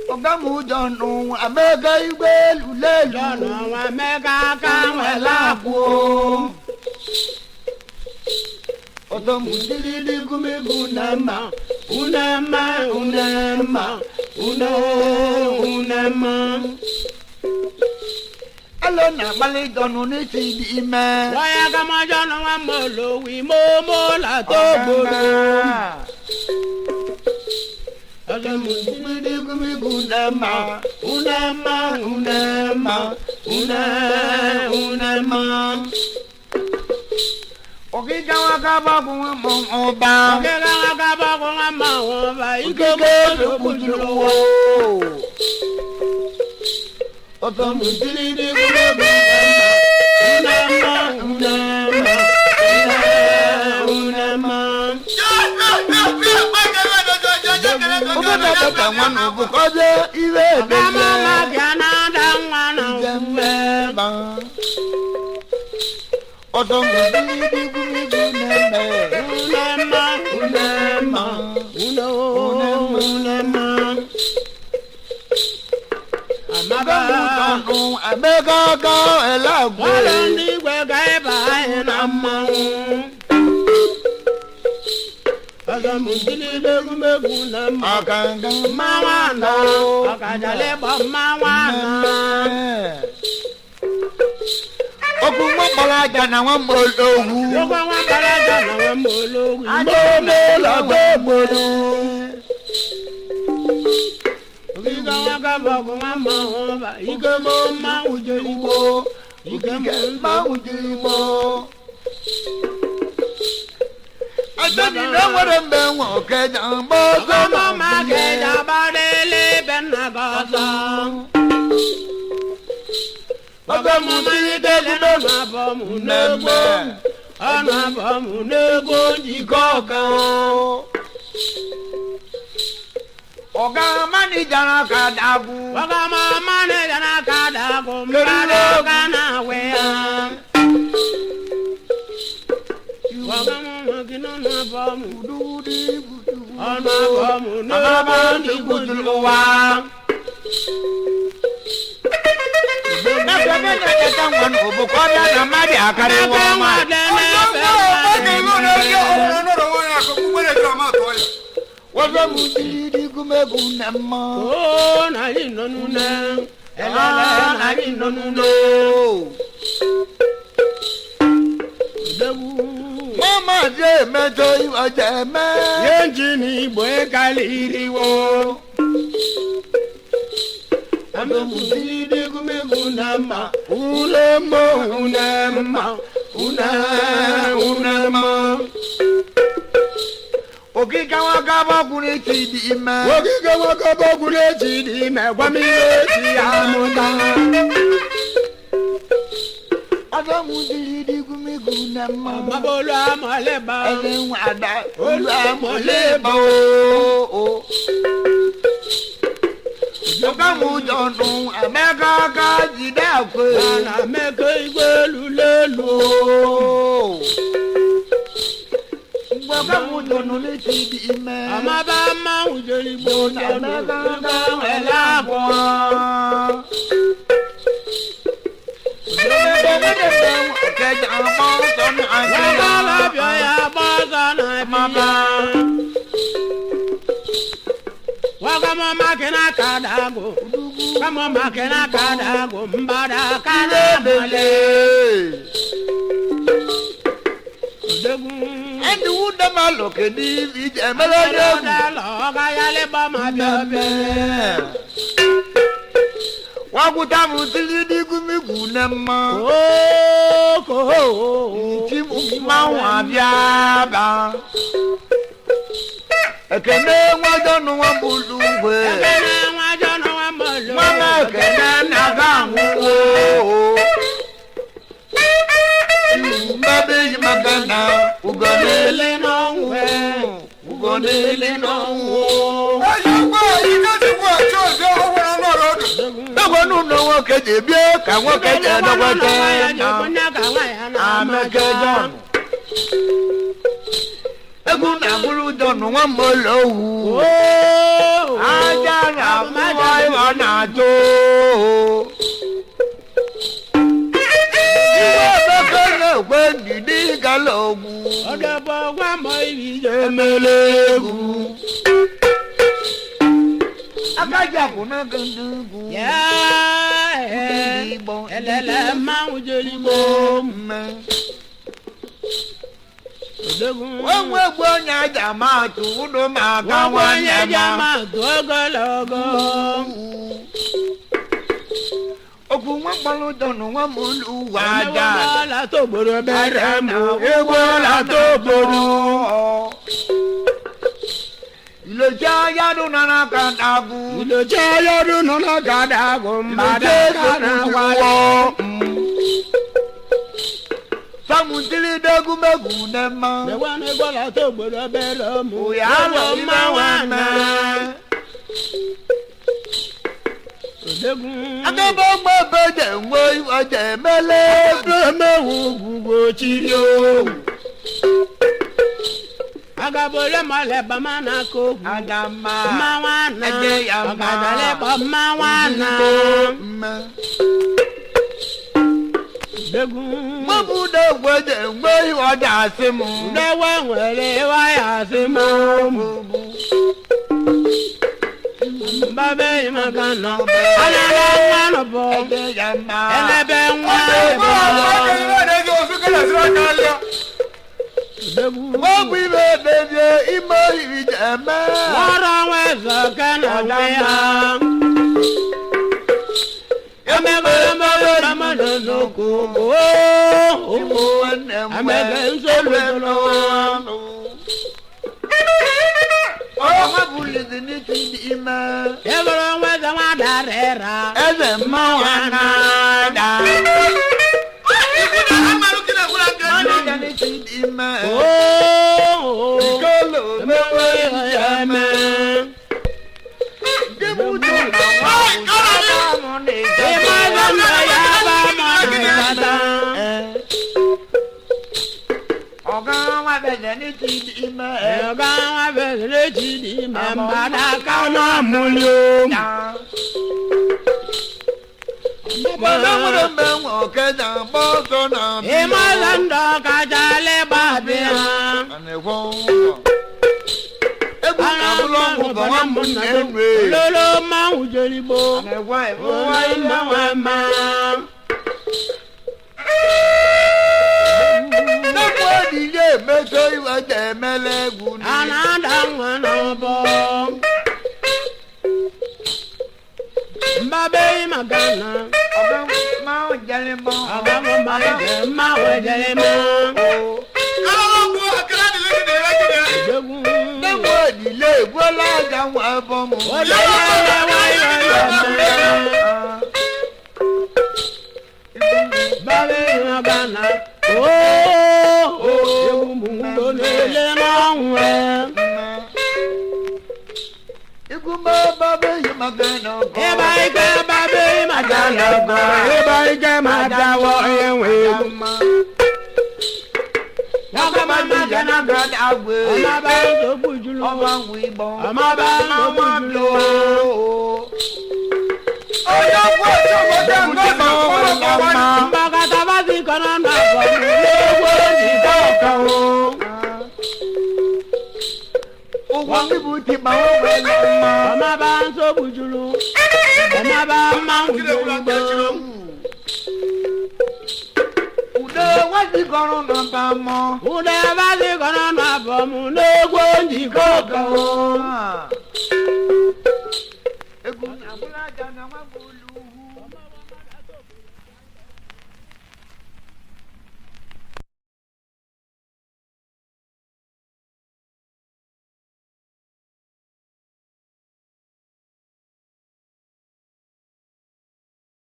Ogamu John, Mmeghe Igwe Lule John, Mmeghe Aguleri. Otomu dilili gumegu nama, unema. Alo na bali donu ni ti di me. Waya kama John wa molo wi momo la toboro. Otomu dilili gumegu nama, unema. Ogiga wakaba kuma oba. Ogiga wakaba kuma oba. Ikego kujulo. Otomu dilili gumegu nama, unema. Oga da mwana bukoje iwe de. Mama gana da mwana ba. Otomu dilili gumegu nama, unema. Mmeghe elagwe. Wala ndi gwe gaiba ena mawu. Otomu dilili gumegu nama. Akanga Mawana. Okachali-Ikpo mawana. Okunwa balaja na wa mologu. Okunwa balaja na wa mologu. Adome la gbogbo. Ogiga wakaba kuma mahoba. Ikemo ma ujelibo. Ma ujelibo. Adani na wore mbenwo keja mbo. Kama ma keja badele benagasa. Ogamu dilidele na bomu nego. Ana bomu nego jikoka. Oga manijana kadagu. Oga manijana kadagu. Mbado kana wea. Oga makina na bomu dudi. Ana bomu nego jikoka. Mama je mejo iwa je me. Yenjini boy kaliri wo. Otomu dilili gumegu nama, unema. Ogiga wakaba kune chidi me. Ogiga wakaba kune chidi me. Gwamile chi amuta. Otomu dilili gumegu nama. Mabolo amaleba. Elenwada olu amaleba. Ogamu John, Mmeghe jidakwe. Ana Mmeghe Igwe lulelu. Ogamu John ni ti di me. Amaba ma ujelibo na Mmeghe elagwe. Keja mbo son anga. Wala bia ya baza na bia. Wagama makena kadago. Kama makena kadago. Mbada kadamale. Endi wuda maloke di vije melode. Okachali-Ikpo mabebe. Wakutamu dilili gumigu nema. Nti mawa biaba. Ekene wajonu wambuluwe. Mama ekene nagangu. Mbabe magana ugonele nongwe. Ugonele nongwe. Ayagba ikati kwa chojo wana norodo. Nago nuno wokeje bie ka wokeje nogwete. Mmeghe Eguna buru donu wa molowu. Ajara buwa na-atụ iwe bekee na-ekwe ndidi gala ogwu ọdọbọ gwa mọ ibi je mele egwu akajapụ na gandugwu elele mmanwụ jeligbo mme onwe egwu onye aja ma atụ ụdụ ma aka onye nwanyị ji ma amatụ ogologo okwu nwa mkpọrọ dọnụ nwa m ụlọ ụwa aja la togboro bere mụ egwu la togboro ilocha ya dụ na n'aka dagụ ilocha ya dụ nọ n'aka dagụ mbada ka na gwalọ samutili degumegu ne ma ewana egwu la togboro bere mụ ya lọ mma nwanne agaba ọgbọ ebe je nwe ọja emele emewu ugwugwo chiri o agabole maleba mana ko adama mawana ede ya ma agadale ba mawana degu mabu de gweje nwe ọja asimu dewa nwere wa ya asimu babe magana ana na bo ede ya ma elebe nwa mabu ibe bebe ime ije eme wara weza kana ya amegele mele mele noko amegele nsolo mabuli ni ime ebere weza wadarera eze mmawana da Imalando kajale babia lolo ma ujelibo ma anada wana bo mbabe magana ma ujelibo ma ujelibo ilé ìgbó lájà wọn ẹbọ mọ. bábẹ́ ìran gánà ewu mú lélẹ̀ náà wẹ̀. ikú bá bábẹ́ yìí máa gánà gan. ìbá ike bábẹ́ yìí máa gánà gan. ìbá ike máa dáwọ́ ẹ̀wọ̀n. Ọba máa ń jẹ́nà gàdá àgbè. Ọmọ bá ń tó bùjú lọ. Ọba ń wí bọ̀. Ọmọ bá ń tó bùjú lọ. Ọjọ́ pọ̀ tí ọmọ tẹ́ ń gbọ́ bọ̀ wọ́n lọ wá ní. Mbàkàtà bá ti kọ́ náà nà bọ̀ mí lówó ní kọ̀ọ̀kan o. Owó bíbu ti bá wọ́n wẹ̀ lọ mọ́. Ọmọ bá ń tó bùjú lọ. Ọmọ bá máa ń wùjú gbọ́. Ude wá sí kọ́rùn náà bá mọ́. Ude bá ti kọ́ náà nà bọ̀ mí lówó ní kọ̀ọ̀kan o. Egun àbúrò àjà náà wá bọ̀ lù.